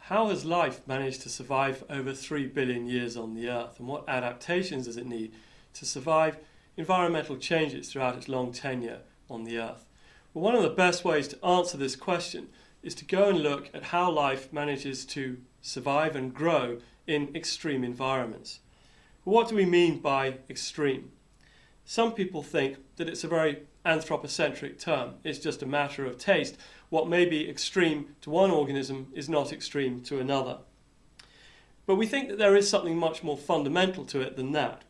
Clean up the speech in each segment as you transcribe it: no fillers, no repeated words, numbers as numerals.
How has life managed to survive over 3 billion years on the Earth, and what adaptations does it need to survive environmental changes throughout its long tenure on the Earth? Well, one of the best ways to answer this question is to go and look at how life manages to survive and grow in extreme environments. What do we mean by extreme? Some people think that it's a very anthropocentric term. It's just a matter of taste. What may be extreme to one organism is not extreme to another. But we think that there is something much more fundamental to it than that.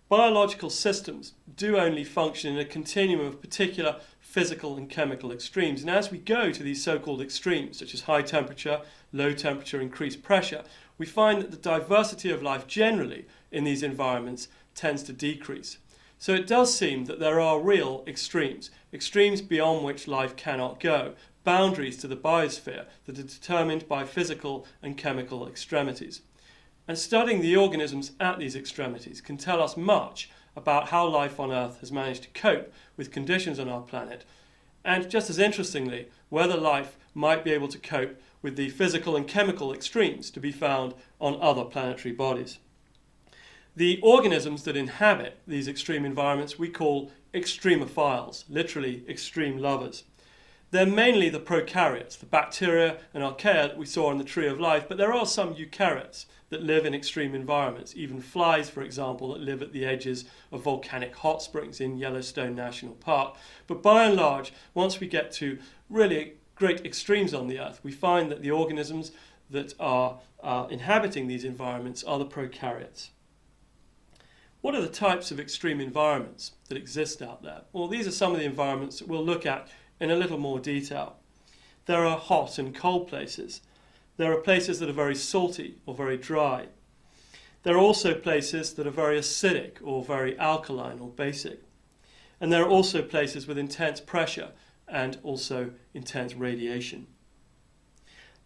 Biological systems do only function in a continuum of particular physical and chemical extremes. And as we go to these so-called extremes, such as high temperature, low temperature, increased pressure, we find that the diversity of life generally in these environments tends to decrease. So it does seem that there are real extremes, extremes beyond which life cannot go, boundaries to the biosphere that are determined by physical and chemical extremities. And studying the organisms at these extremities can tell us much about how life on Earth has managed to cope with conditions on our planet, and just as interestingly, whether life might be able to cope with the physical and chemical extremes to be found on other planetary bodies. The organisms that inhabit these extreme environments we call extremophiles, literally extreme lovers. They're mainly the prokaryotes, the bacteria and archaea that we saw on the tree of life, but there are some eukaryotes that live in extreme environments, even flies, for example, that live at the edges of volcanic hot springs in Yellowstone National Park. But by and large, once we get to really great extremes on the Earth, we find that the organisms that are inhabiting these environments are the prokaryotes. What are the types of extreme environments that exist out there? Well, these are some of the environments that we'll look at in a little more detail. There are hot and cold places. There are places that are very salty or very dry. There are also places that are very acidic or very alkaline or basic. And there are also places with intense pressure and also intense radiation.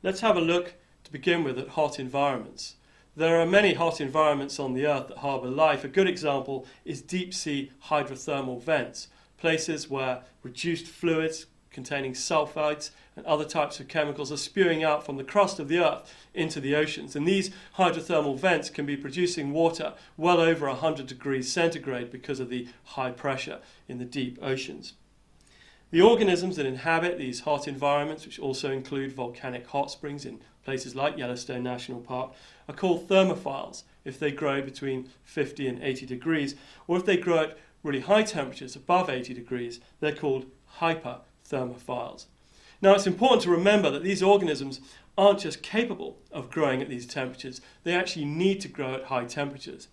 Let's have a look to begin with at hot environments. There are many hot environments on the Earth that harbour life. A good example is deep-sea hydrothermal vents, places where reduced fluids containing sulfides and other types of chemicals are spewing out from the crust of the Earth into the oceans. And these hydrothermal vents can be producing water well over 100 degrees centigrade because of the high pressure in the deep oceans. The organisms that inhabit these hot environments, which also include volcanic hot springs in places like Yellowstone National Park, are called thermophiles if they grow between 50 and 80 degrees, or if they grow at really high temperatures above 80 degrees, they're called hyperthermophiles. Now, it's important to remember that these organisms aren't just capable of growing at these temperatures, they actually need to grow at high temperatures.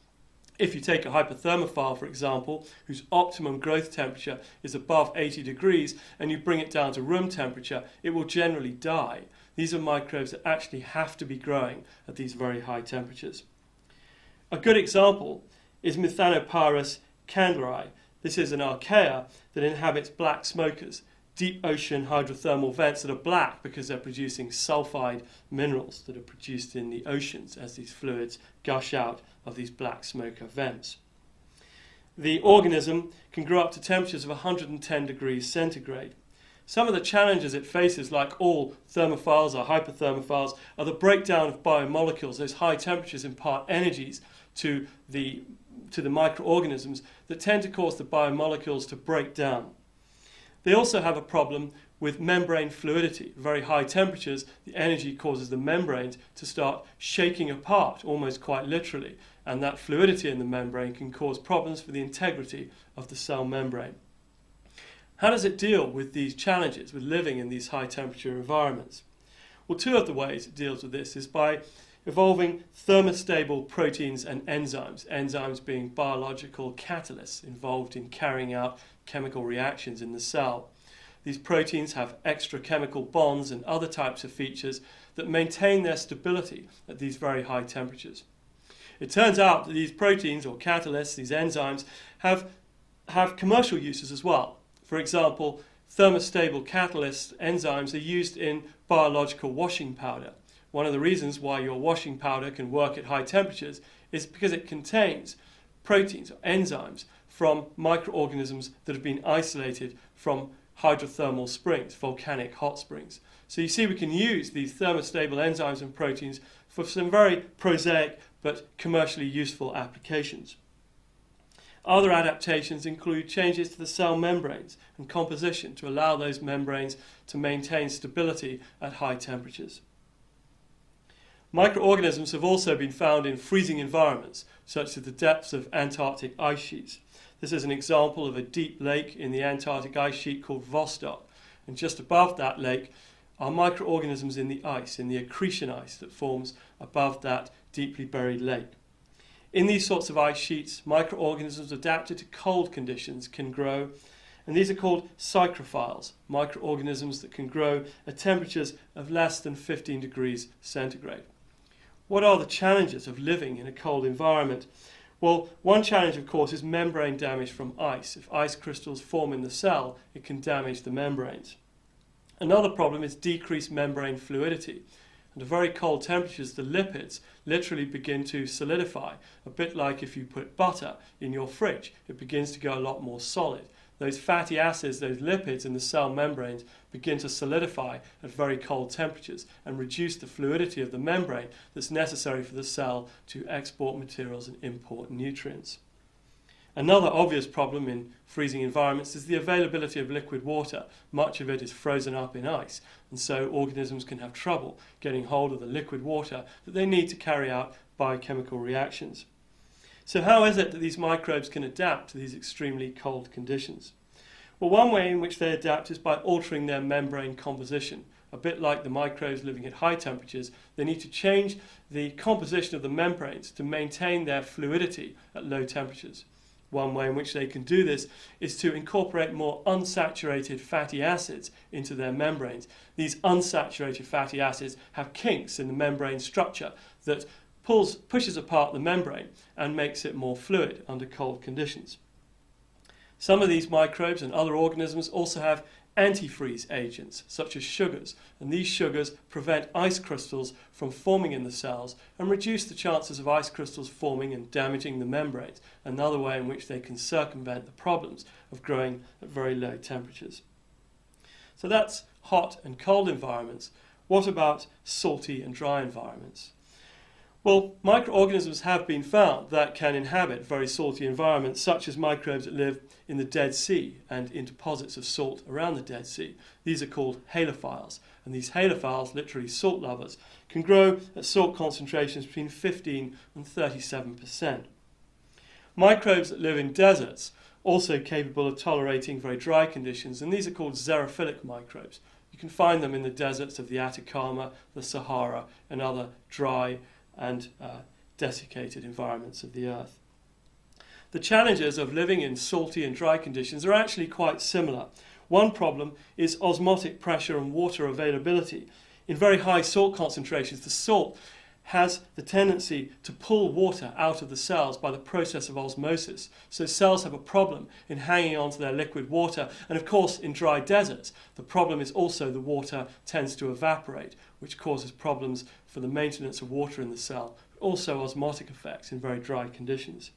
If you take a hyperthermophile, for example, whose optimum growth temperature is above 80 degrees, and you bring it down to room temperature, it will generally die. These are microbes that actually have to be growing at these very high temperatures. A good example is Methanopyrus candleri. This is an archaea that inhabits black smokers, deep ocean hydrothermal vents that are black because they're producing sulfide minerals that are produced in the oceans as these fluids gush out of these black smoker vents. The organism can grow up to temperatures of 110 degrees centigrade. Some of the challenges it faces, like all thermophiles or hyperthermophiles, are the breakdown of biomolecules. Those high temperatures impart energies to the microorganisms that tend to cause the biomolecules to break down. They also have a problem with membrane fluidity. Very high temperatures, the energy causes the membranes to start shaking apart, almost quite literally, and that fluidity in the membrane can cause problems for the integrity of the cell membrane. How does it deal with these challenges, with living in these high temperature environments? Well, two of the ways it deals with this is by evolving thermostable proteins and enzymes, enzymes being biological catalysts involved in carrying out chemical reactions in the cell. These proteins have extra chemical bonds and other types of features that maintain their stability at these very high temperatures. It turns out that these proteins or catalysts, these enzymes, have commercial uses as well. For example, thermostable catalyst enzymes are used in biological washing powder. One of the reasons why your washing powder can work at high temperatures is because it contains proteins or enzymes from microorganisms that have been isolated from hydrothermal springs, volcanic hot springs. So you see we can use these thermostable enzymes and proteins for some very prosaic but commercially useful applications. Other adaptations include changes to the cell membranes and composition to allow those membranes to maintain stability at high temperatures. Microorganisms have also been found in freezing environments, such as the depths of Antarctic ice sheets. This is an example of a deep lake in the Antarctic ice sheet called Vostok, and just above that lake are microorganisms in the ice, in the accretion ice that forms above that deeply buried lake. In these sorts of ice sheets, microorganisms adapted to cold conditions can grow, and these are called psychrophiles, microorganisms that can grow at temperatures of less than 15 degrees centigrade. What are the challenges of living in a cold environment? Well, one challenge, of course, is membrane damage from ice. If ice crystals form in the cell, it can damage the membranes. Another problem is decreased membrane fluidity. At very cold temperatures, the lipids literally begin to solidify, a bit like if you put butter in your fridge. It begins to go a lot more solid. Those fatty acids, those lipids in the cell membranes begin to solidify at very cold temperatures and reduce the fluidity of the membrane that's necessary for the cell to export materials and import nutrients. Another obvious problem in freezing environments is the availability of liquid water. Much of it is frozen up in ice, and so organisms can have trouble getting hold of the liquid water that they need to carry out biochemical reactions. So how is it that these microbes can adapt to these extremely cold conditions? Well, one way in which they adapt is by altering their membrane composition. A bit like the microbes living at high temperatures, they need to change the composition of the membranes to maintain their fluidity at low temperatures. One way in which they can do this is to incorporate more unsaturated fatty acids into their membranes. These unsaturated fatty acids have kinks in the membrane structure that pushes apart the membrane and makes it more fluid under cold conditions. Some of these microbes and other organisms also have antifreeze agents, such as sugars, and these sugars prevent ice crystals from forming in the cells and reduce the chances of ice crystals forming and damaging the membranes, another way in which they can circumvent the problems of growing at very low temperatures. So that's hot and cold environments. What about salty and dry environments? Well, microorganisms have been found that can inhabit very salty environments, such as microbes that live in the Dead Sea and in deposits of salt around the Dead Sea. These are called halophiles, and these halophiles, literally salt lovers, can grow at salt concentrations between 15 and 37%. Microbes that live in deserts also capable of tolerating very dry conditions, and these are called xerophilic microbes. You can find them in the deserts of the Atacama, the Sahara, and other dry and desiccated environments of the earth. The challenges of living in salty and dry conditions are actually quite similar. One problem is osmotic pressure and water availability. In very high salt concentrations, the salt has the tendency to pull water out of the cells by the process of osmosis. So cells have a problem in hanging on to their liquid water. And of course, in dry deserts, the problem is also the water tends to evaporate, which causes problems for the maintenance of water in the cell, but also osmotic effects in very dry conditions.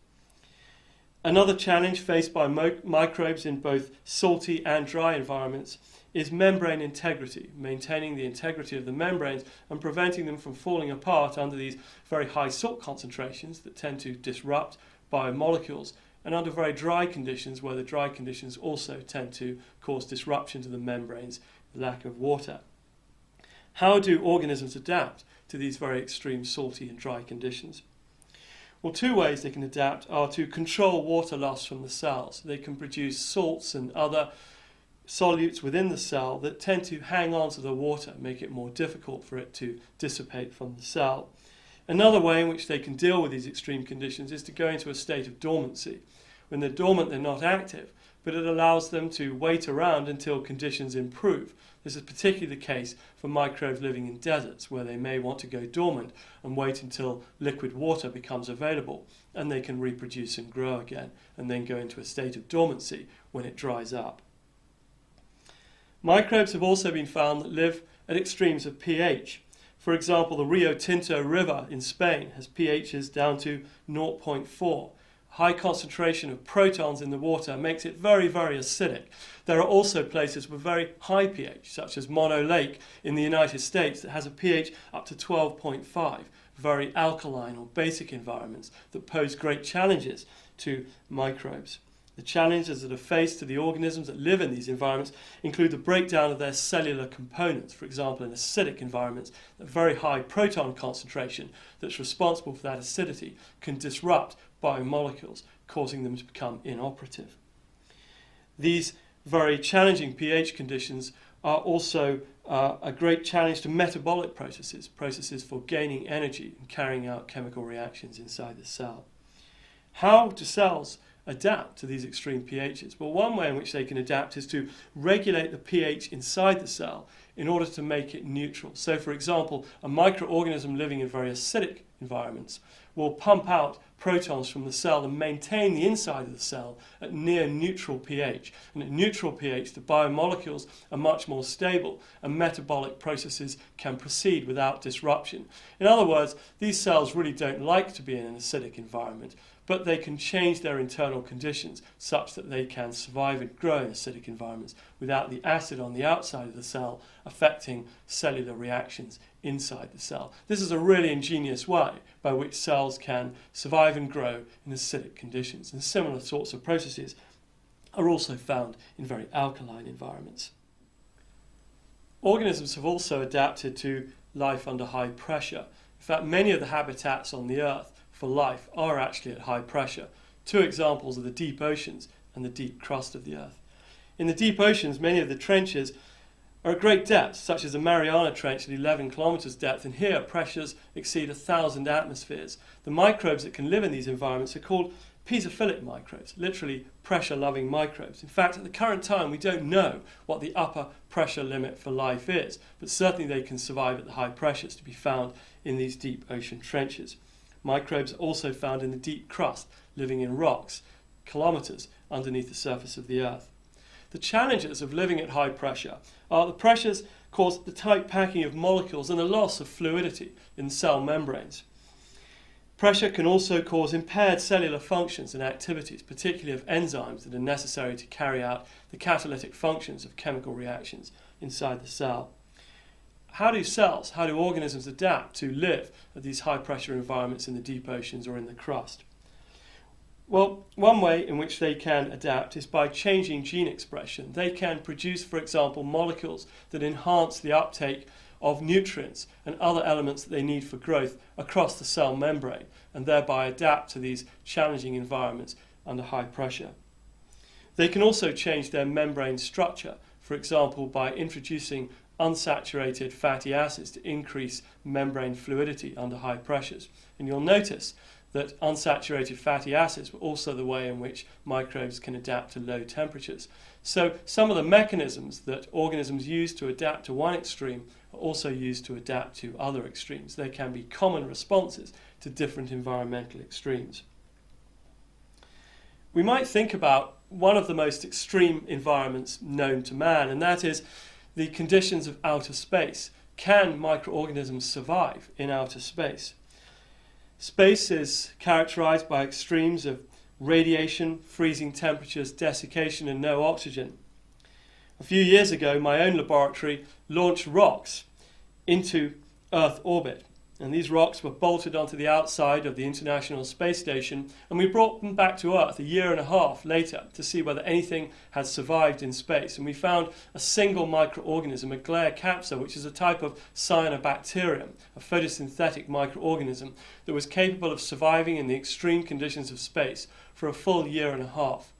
Another challenge faced by microbes in both salty and dry environments is membrane integrity, maintaining the integrity of the membranes and preventing them from falling apart under these very high salt concentrations that tend to disrupt biomolecules, and under very dry conditions where the dry conditions also tend to cause disruption to the membranes, lack of water. How do organisms adapt to these very extreme salty and dry conditions? Well, two ways they can adapt are to control water loss from the cells. They can produce salts and other solutes within the cell that tend to hang on to the water, make it more difficult for it to dissipate from the cell. Another way in which they can deal with these extreme conditions is to go into a state of dormancy. When they're dormant, they're not active, but it allows them to wait around until conditions improve. This is particularly the case for microbes living in deserts, where they may want to go dormant and wait until liquid water becomes available, and they can reproduce and grow again, and then go into a state of dormancy when it dries up. Microbes have also been found that live at extremes of pH. For example, the Rio Tinto River in Spain has pHs down to 0.4, high concentration of protons in the water makes it very, very acidic. There are also places with very high pH, such as Mono Lake in the United States that has a pH up to 12.5, very alkaline or basic environments that pose great challenges to microbes. The challenges that are faced to the organisms that live in these environments include the breakdown of their cellular components. For example, in acidic environments, a very high proton concentration that's responsible for that acidity can disrupt biomolecules, causing them to become inoperative. These very challenging pH conditions are also a great challenge to metabolic processes for gaining energy and carrying out chemical reactions inside the cell. How do cells adapt to these extreme pHs? Well, one way in which they can adapt is to regulate the pH inside the cell in order to make it neutral. So, for example, a microorganism living in very acidic environments will pump out protons from the cell and maintain the inside of the cell at near neutral pH. And at neutral pH, the biomolecules are much more stable and metabolic processes can proceed without disruption. In other words, these cells really don't like to be in an acidic environment, but they can change their internal conditions such that they can survive and grow in acidic environments without the acid on the outside of the cell affecting cellular reactions inside the cell. This is a really ingenious way by which cells can survive and grow in acidic conditions, and similar sorts of processes are also found in very alkaline environments. Organisms have also adapted to life under high pressure. In fact, many of the habitats on the Earth for life are actually at high pressure. Two examples are the deep oceans and the deep crust of the Earth. In the deep oceans, many of the trenches are at great depths, such as the Mariana Trench at 11 kilometers depth, and here pressures exceed 1,000 atmospheres. The microbes that can live in these environments are called piezophilic microbes, literally pressure-loving microbes. In fact, at the current time, we don't know what the upper pressure limit for life is, but certainly they can survive at the high pressures to be found in these deep ocean trenches. Microbes are also found in the deep crust, living in rocks, kilometers underneath the surface of the Earth. The challenges of living at high pressure are the pressures cause the tight packing of molecules and a loss of fluidity in cell membranes. Pressure can also cause impaired cellular functions and activities, particularly of enzymes that are necessary to carry out the catalytic functions of chemical reactions inside the cell. How do organisms adapt to live at these high pressure environments in the deep oceans or in the crust? Well, one way in which they can adapt is by changing gene expression. They can produce, for example, molecules that enhance the uptake of nutrients and other elements that they need for growth across the cell membrane, and thereby adapt to these challenging environments under high pressure. They can also change their membrane structure, for example, by introducing unsaturated fatty acids to increase membrane fluidity under high pressures. And you'll notice that unsaturated fatty acids were also the way in which microbes can adapt to low temperatures. So some of the mechanisms that organisms use to adapt to one extreme are also used to adapt to other extremes. They can be common responses to different environmental extremes. We might think about one of the most extreme environments known to man, and that is the conditions of outer space. Can microorganisms survive in outer space? Space is characterized by extremes of radiation, freezing temperatures, desiccation, and no oxygen. A few years ago, my own laboratory launched rocks into Earth orbit, and these rocks were bolted onto the outside of the International Space Station, and we brought them back to Earth a year and a half later to see whether anything had survived in space. And we found a single microorganism, a Gleyocapsa, which is a type of cyanobacterium, a photosynthetic microorganism that was capable of surviving in the extreme conditions of space for a full year and a half.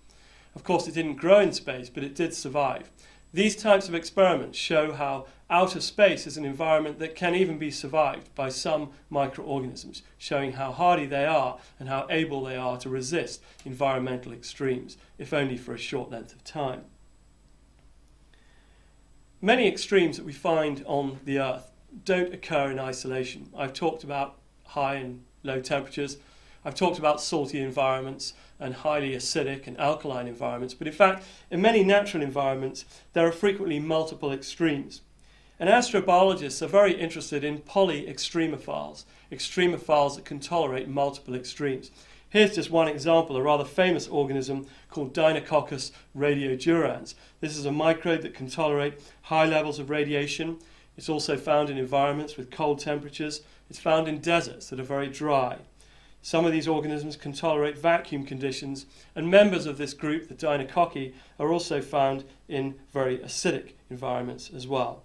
Of course, it didn't grow in space, but it did survive. These types of experiments show how outer space is an environment that can even be survived by some microorganisms, showing how hardy they are and how able they are to resist environmental extremes, if only for a short length of time. Many extremes that we find on the Earth don't occur in isolation. I've talked about high and low temperatures. I've talked about salty environments and highly acidic and alkaline environments, but in fact, in many natural environments, there are frequently multiple extremes. And astrobiologists are very interested in polyextremophiles, extremophiles that can tolerate multiple extremes. Here's just one example, a rather famous organism called Deinococcus radiodurans. This is a microbe that can tolerate high levels of radiation. It's also found in environments with cold temperatures. It's found in deserts that are very dry. Some of these organisms can tolerate vacuum conditions, and members of this group, the Deinococci, are also found in very acidic environments as well.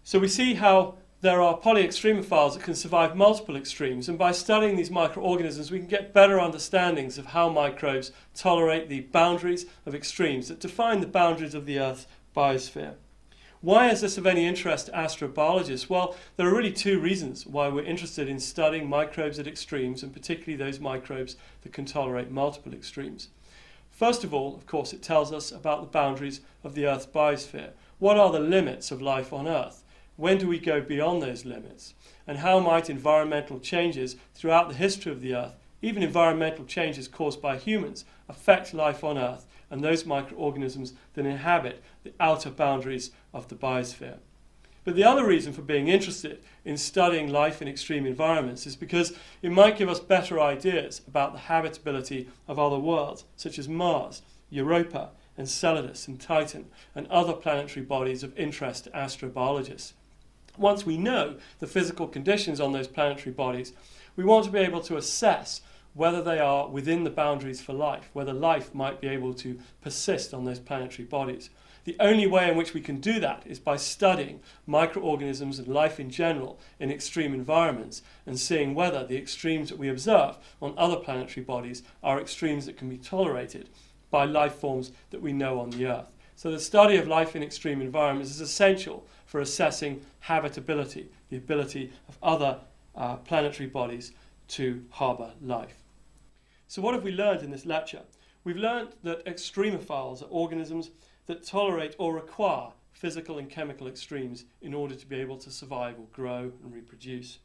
So we see how there are polyextremophiles that can survive multiple extremes, and by studying these microorganisms we can get better understandings of how microbes tolerate the boundaries of extremes that define the boundaries of the Earth's biosphere. Why is this of any interest to astrobiologists? Well, there are really two reasons why we're interested in studying microbes at extremes, and particularly those microbes that can tolerate multiple extremes. First of all, of course, it tells us about the boundaries of the Earth's biosphere. What are the limits of life on Earth? When do we go beyond those limits? And how might environmental changes throughout the history of the Earth, even environmental changes caused by humans, affect life on Earth and those microorganisms that inhabit the outer boundaries of the biosphere? But the other reason for being interested in studying life in extreme environments is because it might give us better ideas about the habitability of other worlds, such as Mars, Europa, Enceladus and Titan, and other planetary bodies of interest to astrobiologists. Once we know the physical conditions on those planetary bodies, we want to be able to assess whether they are within the boundaries for life, whether life might be able to persist on those planetary bodies. The only way in which we can do that is by studying microorganisms and life in general in extreme environments and seeing whether the extremes that we observe on other planetary bodies are extremes that can be tolerated by life forms that we know on the Earth. So the study of life in extreme environments is essential for assessing habitability, the ability of other planetary bodies to harbour life. So what have we learned in this lecture? We've learned that extremophiles are organisms that tolerate or require physical and chemical extremes in order to be able to survive or grow and reproduce.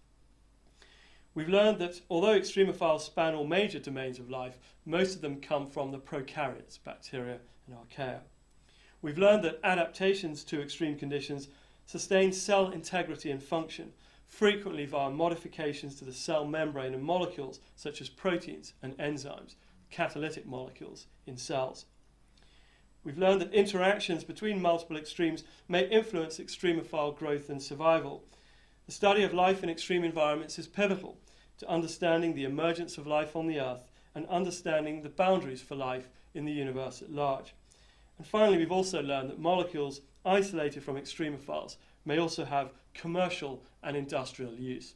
We've learned that although extremophiles span all major domains of life, most of them come from the prokaryotes, bacteria and archaea. We've learned that adaptations to extreme conditions sustain cell integrity and function, frequently via modifications to the cell membrane and molecules such as proteins and enzymes, catalytic molecules in cells. We've learned that interactions between multiple extremes may influence extremophile growth and survival. The study of life in extreme environments is pivotal to understanding the emergence of life on the Earth and understanding the boundaries for life in the universe at large. And finally, we've also learned that molecules isolated from extremophiles may also have commercial and industrial use.